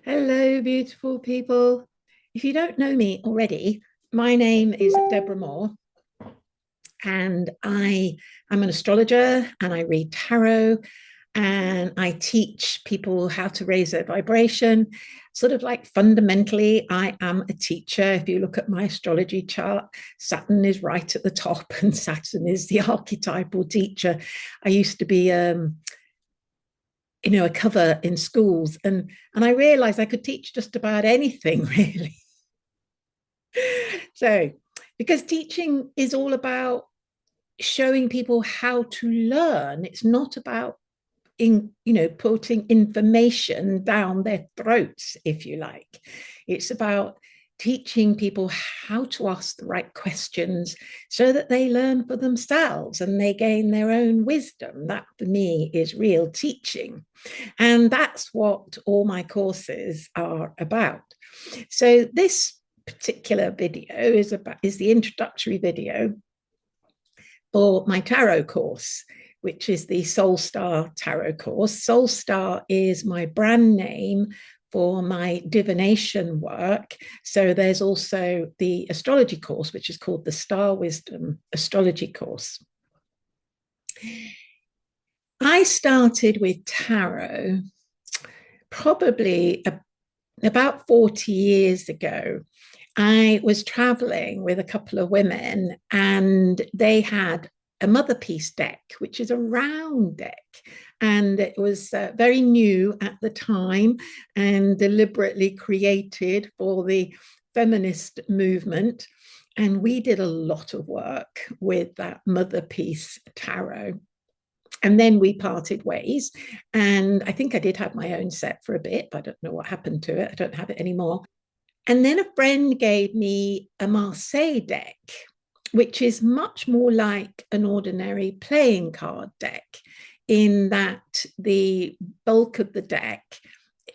Hello, beautiful people. If you don't know me already, my name is Deborah Moore, and I am an astrologer and I read tarot and I teach people how to raise their vibration. Sort of like fundamentally, I am a teacher. If you look at my astrology chart, Saturn is right at the top, and Saturn is the archetypal teacher. I used to be a cover in schools, and I realized I could teach just about anything really. So because teaching is all about showing people how to learn, it's not about putting information down their throats, if you like. It's about teaching people how to ask the right questions so that they learn for themselves and they gain their own wisdom. That for me is real teaching. And that's what all my courses are about. So this particular video is the introductory video for my tarot course, which is the SoulStar Tarot course. SoulStar is my brand name for my divination work. So there's also the astrology course, which is called the Star Wisdom Astrology course. I started with tarot probably about 40 years ago. I was traveling with a couple of women and they had a mother piece deck, which is a round deck. And it was very new at the time and deliberately created for the feminist movement. And we did a lot of work with that mother piece tarot. And then we parted ways. And I think I did have my own set for a bit, but I don't know what happened to it. I don't have it anymore. And then a friend gave me a Marseille deck, which is much more like an ordinary playing card deck, in that the bulk of the deck,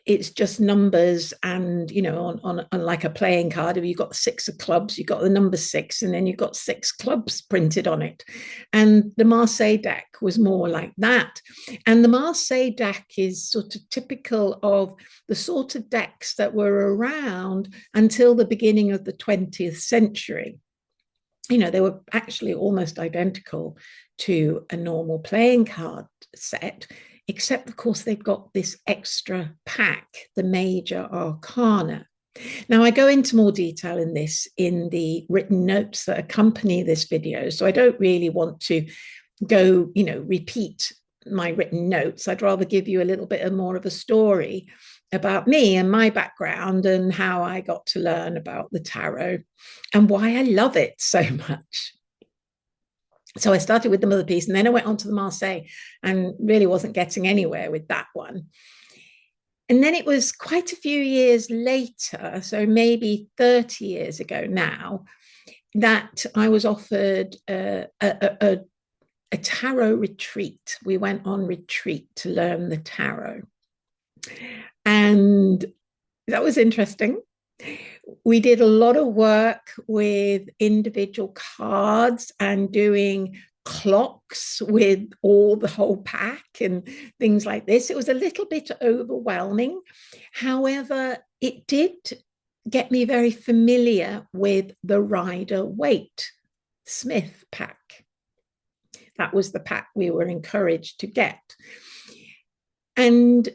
it's just numbers. And on like a playing card, if you've got 6 of clubs, you've got the number 6, and then you've got 6 clubs printed on it. And the Marseille deck was more like that. And the Marseille deck is sort of typical of the sort of decks that were around until the beginning of the 20th century. They were actually almost identical to a normal playing card set, except, of course, they've got this extra pack, the Major Arcana. Now, I go into more detail in this in the written notes that accompany this video, so I don't really want to go, repeat my written notes. I'd rather give you a little bit more of a story about me and my background and how I got to learn about the tarot and why I love it so much. So I started with the mother piece, and then I went on to the Marseille and really wasn't getting anywhere with that one. And then it was quite a few years later, so maybe 30 years ago now, that I was offered a tarot retreat. We went on retreat to learn the tarot. And that was interesting. We did a lot of work with individual cards and doing clocks with the whole pack and things like this. It was a little bit overwhelming. However, it did get me very familiar with the Rider-Waite Smith pack. That was the pack we were encouraged to get. And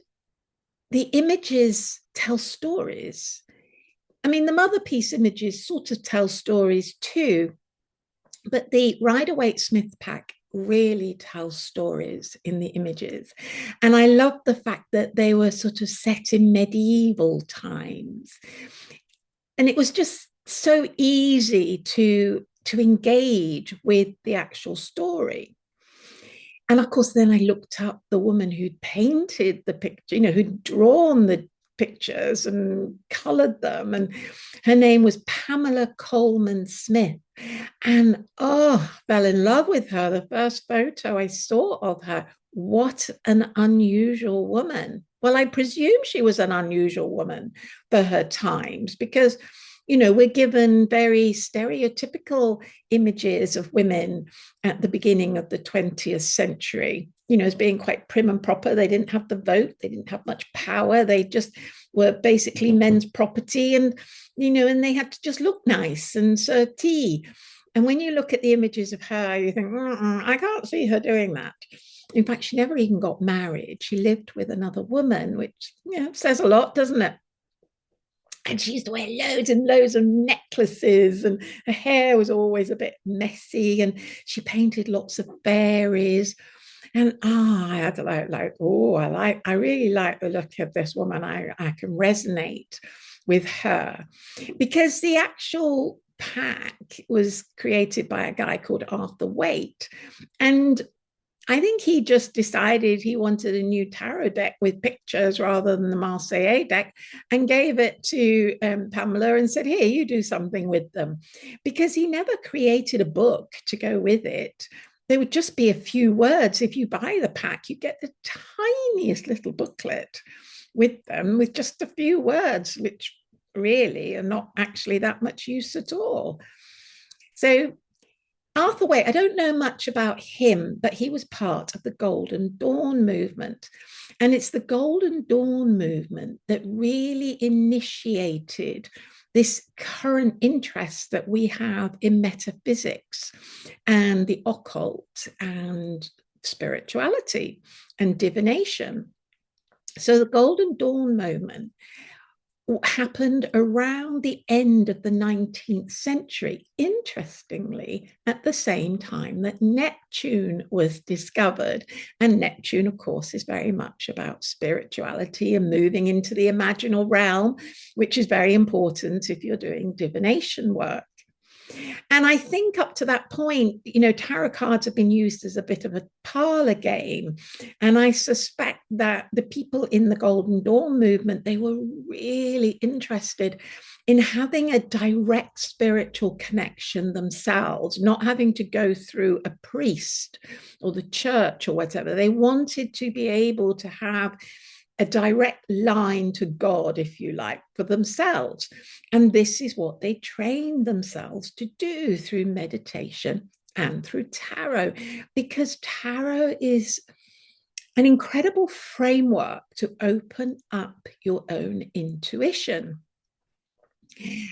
the images tell stories. I mean, the mother piece images sort of tell stories too, but the Rider-Waite Smith pack really tells stories in the images. And I love the fact that they were sort of set in medieval times. And it was just so easy to engage with the actual story. And of course, then I looked up the woman who'd painted the picture, who'd drawn the pictures and colored them. And her name was Pamela Coleman Smith. And fell in love with her. The first photo I saw of her, what an unusual woman. Well, I presume she was an unusual woman for her times, because we're given very stereotypical images of women at the beginning of the 20th century. as being quite prim and proper. They didn't have the vote, they didn't have much power, they just were basically men's property, and they had to just look nice and serve tea. And when you look at the images of her, you think, I can't see her doing that. In fact, she never even got married. She lived with another woman, which says a lot, doesn't it? And she used to wear loads and loads of necklaces, and her hair was always a bit messy, and she painted lots of fairies. And I had to I really like the look of this woman. I can resonate with her, because the actual pack was created by a guy called Arthur Waite. And I think he just decided he wanted a new tarot deck with pictures rather than the Marseillais deck, and gave it to Pamela and said, here, you do something with them. Because he never created a book to go with it. There would just be a few words. If you buy the pack, you get the tiniest little booklet with them with just a few words, which really are not actually that much use at all. So Arthur Waite, I don't know much about him, but he was part of the Golden Dawn movement. And it's the Golden Dawn movement that really initiated this current interest that we have in metaphysics and the occult and spirituality and divination. So the Golden Dawn movement happened around the end of the 19th century, interestingly, at the same time that Neptune was discovered. And Neptune, of course, is very much about spirituality and moving into the imaginal realm, which is very important if you're doing divination work. And I think up to that point, tarot cards have been used as a bit of a parlor game. And I suspect that the people in the Golden Dawn movement, they were really interested in having a direct spiritual connection themselves, not having to go through a priest or the church or whatever. They wanted to be able to have a direct line to God, if you like, for themselves. And this is what they trained themselves to do through meditation and through tarot, because tarot is an incredible framework to open up your own intuition.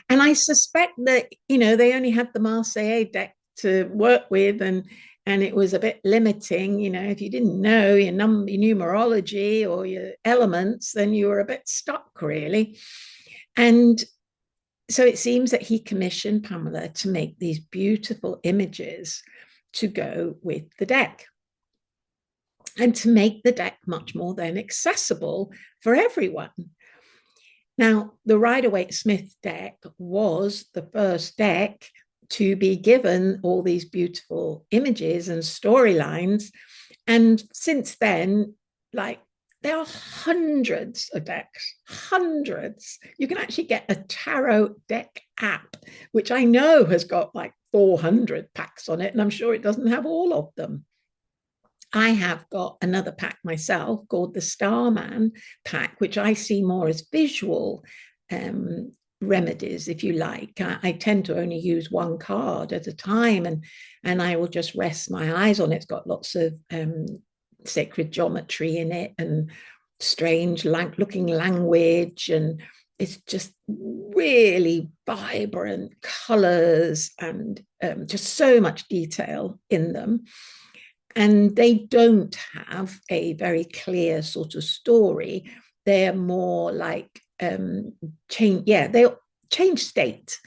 And I suspect that, they only had the Marseillais deck to work with, and it was a bit limiting. If you didn't know your numerology or your elements, then you were a bit stuck, really. And so it seems that he commissioned Pamela to make these beautiful images to go with the deck, and to make the deck much more then accessible for everyone. Now, the Rider-Waite-Smith deck was the first deck to be given all these beautiful images and storylines. And since then, there are hundreds of decks, hundreds. You can actually get a tarot deck app, which I know has got 400 packs on it, and I'm sure it doesn't have all of them. I have got another pack myself called the Starman pack, which I see more as visual remedies, if you like. I tend to only use one card at a time, and I will just rest my eyes on it. It's got lots of sacred geometry in it and strange looking language, and it's just really vibrant colors and just so much detail in them. And they don't have a very clear sort of story. They're more like they'll change state.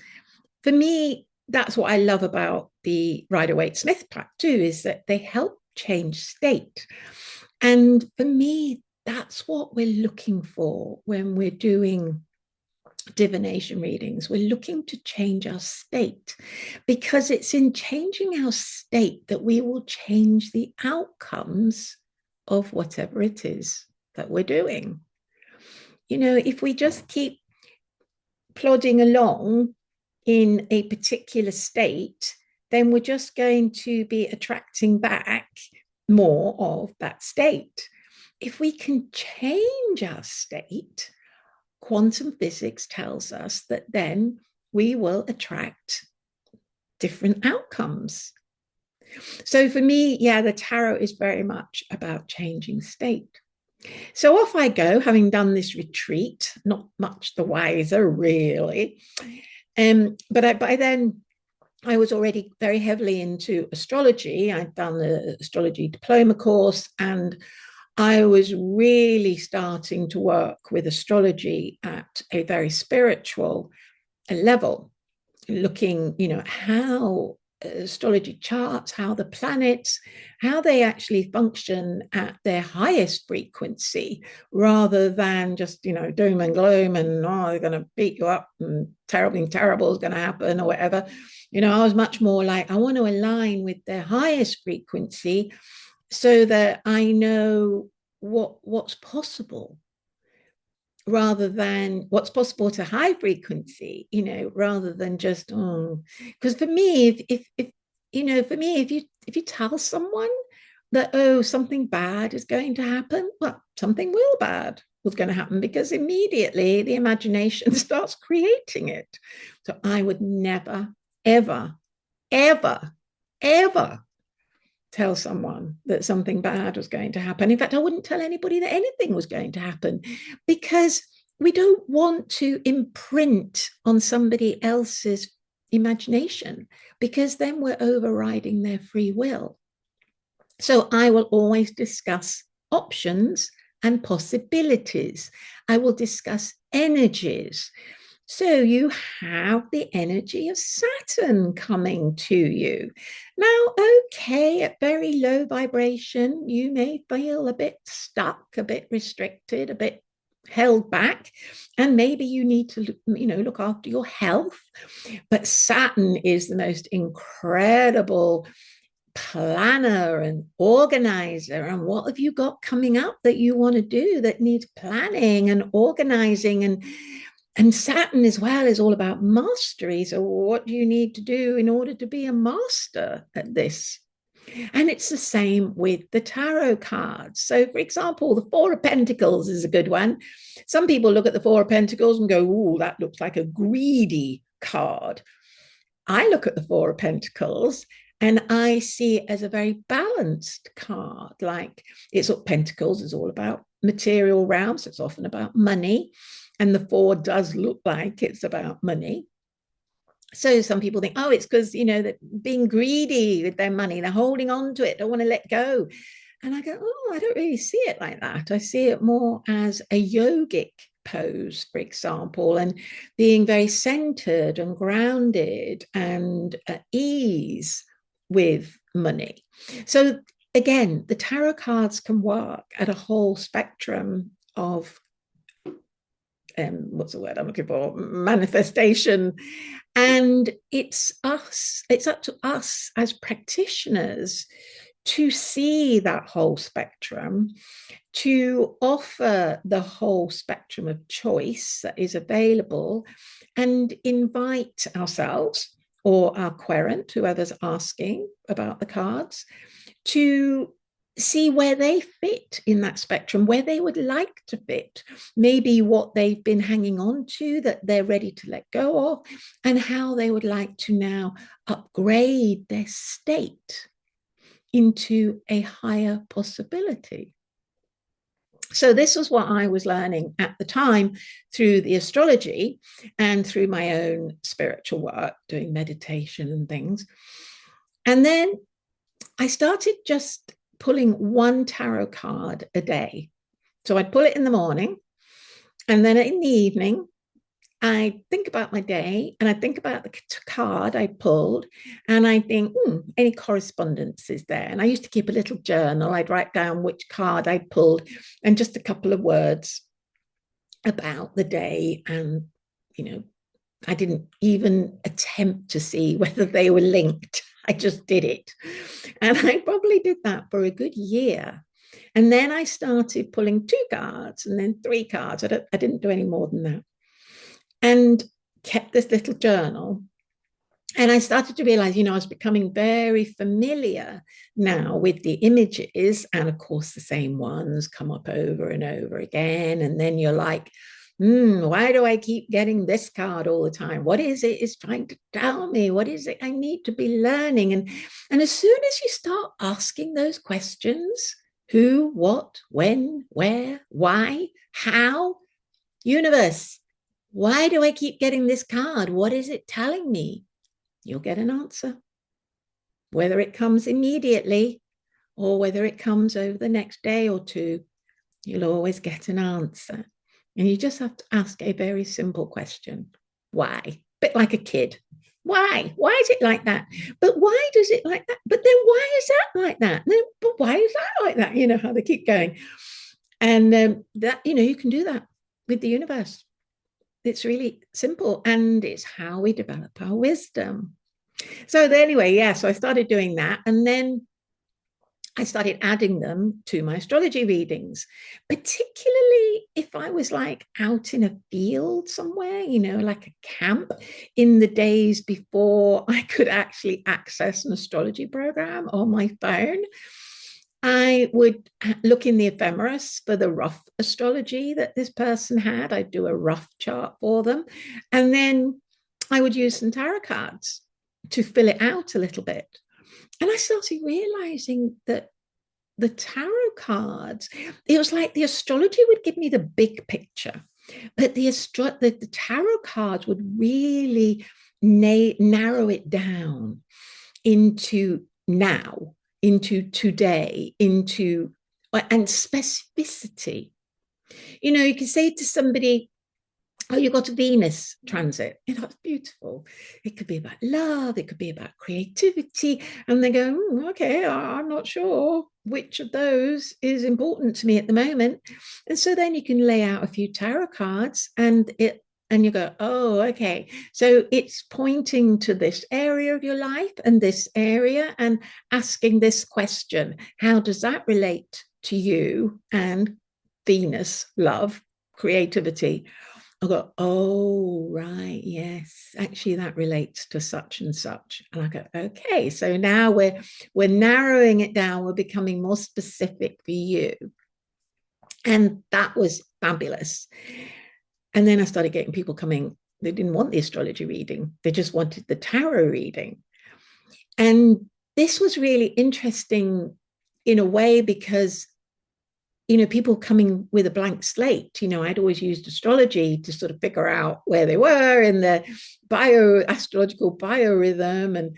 For me, that's what I love about the Rider-Waite-Smith pack too, is that they help change state. And for me, that's what we're looking for when we're doing divination readings. We're looking to change our state, because it's in changing our state that we will change the outcomes of whatever it is that we're doing. If we just keep plodding along in a particular state, then we're just going to be attracting back more of that state. If we can change our state, quantum physics tells us that then we will attract different outcomes. So for me, yeah, the tarot is very much about changing state. So off I go, having done this retreat, not much the wiser, really. But by then, I was already very heavily into astrology. I'd done the astrology diploma course, and I was really starting to work with astrology at a very spiritual level, looking, how astrology charts, how the planets, how they actually function at their highest frequency, rather than just, doom and gloom and, oh, they're going to beat you up and terrible is going to happen or whatever. I was much more like, I want to align with their highest frequency so that I know what's possible, rather than what's possible to high frequency, rather than just, because for me, if you tell someone that, oh, something bad is going to happen, well, something will bad was going to happen, because immediately the imagination starts creating it. So I would never, ever, ever, ever tell someone that something bad was going to happen. In fact, I wouldn't tell anybody that anything was going to happen, because we don't want to imprint on somebody else's imagination, because then we're overriding their free will. So I will always discuss options and possibilities. I will discuss energies. So you have the energy of Saturn coming to you. Now, okay, at very low vibration, you may feel a bit stuck, a bit restricted, a bit held back, and maybe you need to, look after your health. But Saturn is the most incredible planner and organizer. And what have you got coming up that you want to do that needs planning and organizing? And Saturn as well is all about mastery. So what do you need to do in order to be a master at this? And it's the same with the tarot cards. So, for example, the Four of Pentacles is a good one. Some people look at the Four of Pentacles and go, oh, that looks like a greedy card. I look at the Four of Pentacles and I see it as a very balanced card. Like, it's what Pentacles is all about material realms. It's often about money. And the four does look like it's about money. So some people think, oh, it's because, that being greedy with their money, they're holding on to it, don't want to let go. And I go, oh, I don't really see it like that. I see it more as a yogic pose, for example, and being very centered and grounded and at ease with money. So again, the tarot cards can work at a whole spectrum of what's the word I'm looking for? Manifestation. And it's up to us as practitioners to see that whole spectrum, to offer the whole spectrum of choice that is available, and invite ourselves or our querent, whoever's asking about the cards, to see where they fit in that spectrum, where they would like to fit, maybe what they've been hanging on to that they're ready to let go of, and how they would like to now upgrade their state into a higher possibility. So this was what I was learning at the time through the astrology and through my own spiritual work, doing meditation and things. And then I started just pulling one tarot card a day. So I'd pull it in the morning, and then in the evening, I think about my day and I think about the card I pulled, and I think, any correspondence is there? And I used to keep a little journal. I'd write down which card I pulled and just a couple of words about the day. And, I didn't even attempt to see whether they were linked. I just did it. And I probably did that for a good year. And then I started pulling 2 cards and then 3 cards. I didn't do any more than that. And kept this little journal. And I started to realize, I was becoming very familiar now with the images. And of course, the same ones come up over and over again. And then you're like, Why do I keep getting this card all the time? What is it it's trying to tell me? What is it I need to be learning? And as soon as you start asking those questions, who, what, when, where, why, how, universe, why do I keep getting this card? What is it telling me? You'll get an answer, whether it comes immediately or whether it comes over the next day or two. You'll always get an answer. And you just have to ask a very simple question. Why? A bit like a kid. Why? Why is it like that? But why does it like that? But then why is that like that? No, but why is that like that? You know how they keep going. And that, you can do that with the universe. It's really simple, and it's how we develop our wisdom. So anyway, yeah, so I started doing that, and then I started adding them to my astrology readings, particularly if I was like out in a field somewhere, like a camp, in the days before I could actually access an astrology program on my phone. I would look in the ephemeris for the rough astrology that this person had. I'd do a rough chart for them. And then I would use some tarot cards to fill it out a little bit. And I started realizing that the tarot cards, it was like the astrology would give me the big picture, but the tarot cards would really narrow it down into now, into today, and specificity. You can say to somebody, oh, you got a Venus transit. It's beautiful. It could be about love. It could be about creativity. And they go, okay, I'm not sure which of those is important to me at the moment. And so then you can lay out a few tarot cards and you go, oh, okay. So it's pointing to this area of your life and this area and asking this question. How does that relate to you and Venus, love, creativity? I go, oh, right, yes, actually that relates to such and such. And I go, okay, so now we're narrowing it down, we're becoming more specific for you. And that was fabulous. And then I started getting people coming, they didn't want the astrology reading, they just wanted the tarot reading. And this was really interesting in a way because people coming with a blank slate. I'd always used astrology to sort of figure out where they were in the astrological biorhythm and,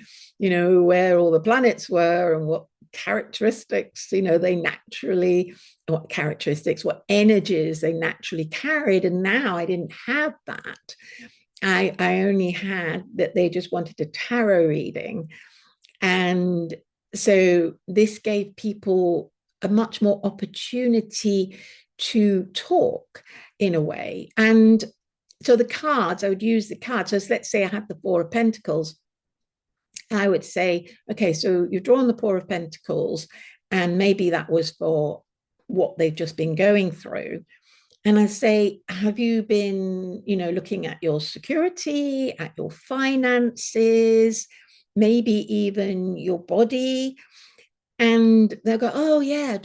where all the planets were and what characteristics, they naturally, what energies they naturally carried. And now I didn't have that. I only had that they just wanted a tarot reading. And so this gave people a much more opportunity to talk in a way. And so the cards, I would use the cards. So let's say I had the Four of Pentacles. I would say, okay, so you've drawn the Four of Pentacles, and maybe that was for what they've just been going through. And I say, have you been, looking at your security, at your finances, maybe even your body? And they'll go, oh, yeah.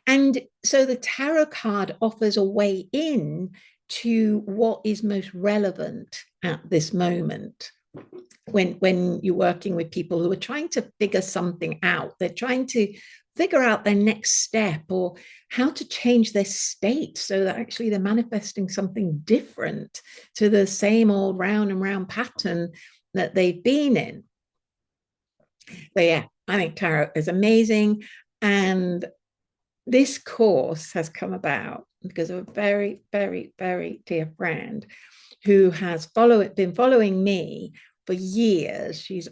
And so the tarot card offers a way in to what is most relevant at this moment. When you're working with people who are trying to figure something out, they're trying to figure out their next step or how to change their state so that actually they're manifesting something different to the same old round and round pattern that they've been in. So yeah, I think tarot is amazing. And this course has come about because of a very, very, very dear friend who has been following me for years. She's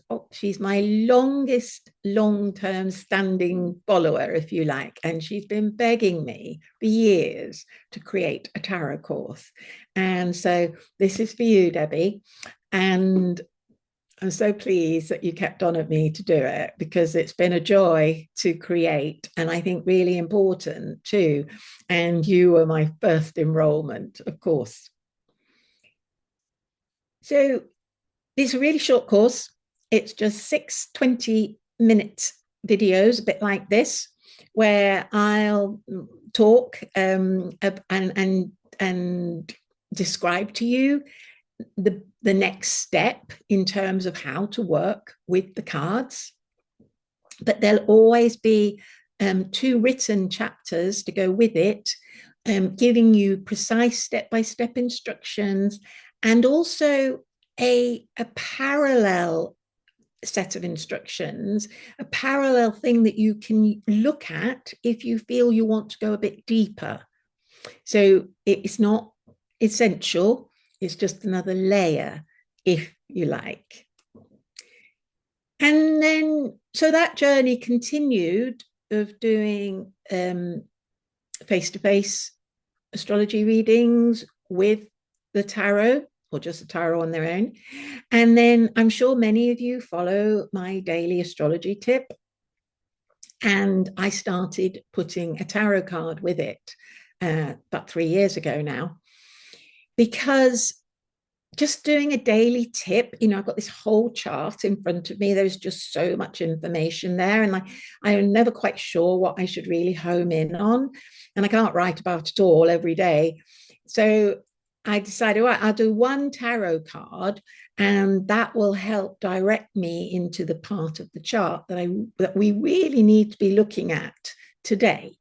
my longest long-term standing follower, if you like, and she's been begging me for years to create a tarot course. And so this is for you, Debbie. And I'm so pleased that you kept on at me to do it because it's been a joy to create, and I think really important too. And you were my first enrollment, of course. So it's a really short course. It's just 6 20-minute videos, a bit like this. where I'll talk and describe to you the next step in terms of how to work with the cards. But there'll always be 2 written chapters to go with it, giving you precise step-by-step instructions, and also a parallel set of instructions, a parallel thing that you can look at if you feel you want to go a bit deeper. So it's not essential, it's just another layer, if you like. And then, so that journey continued of doing face-to-face astrology readings with the tarot, or just the tarot on their own. And then I'm sure many of you follow my daily astrology tip. And I started putting a tarot card with it about 3 years ago now, because just doing a daily tip, you know, I've got this whole chart in front of me. There's just so much information there. And I'm never quite sure what I should really home in on. And I can't write about it all every day. So I decided, right, I'll do one tarot card, and that will help direct me into the part of the chart that we really need to be looking at today.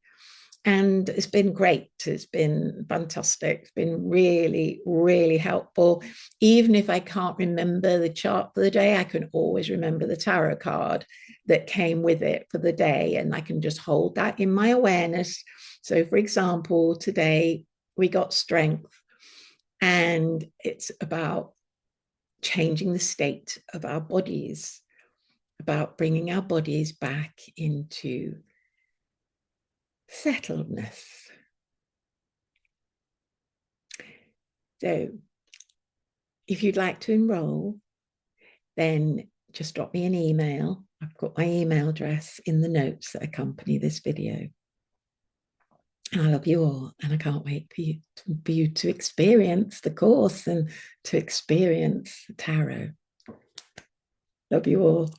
And it's been great. It's been fantastic. It's been really, really helpful. Even if I can't remember the chart for the day, I can always remember the tarot card that came with it for the day. And I can just hold that in my awareness. So, for example, today we got strength, and it's about changing the state of our bodies, about bringing our bodies back into settledness. So if you'd like to enroll, then just drop me an email. I've got my email address in the notes that accompany this video. And I love you all, and I can't wait for you to experience the course and to experience the tarot. Love you all.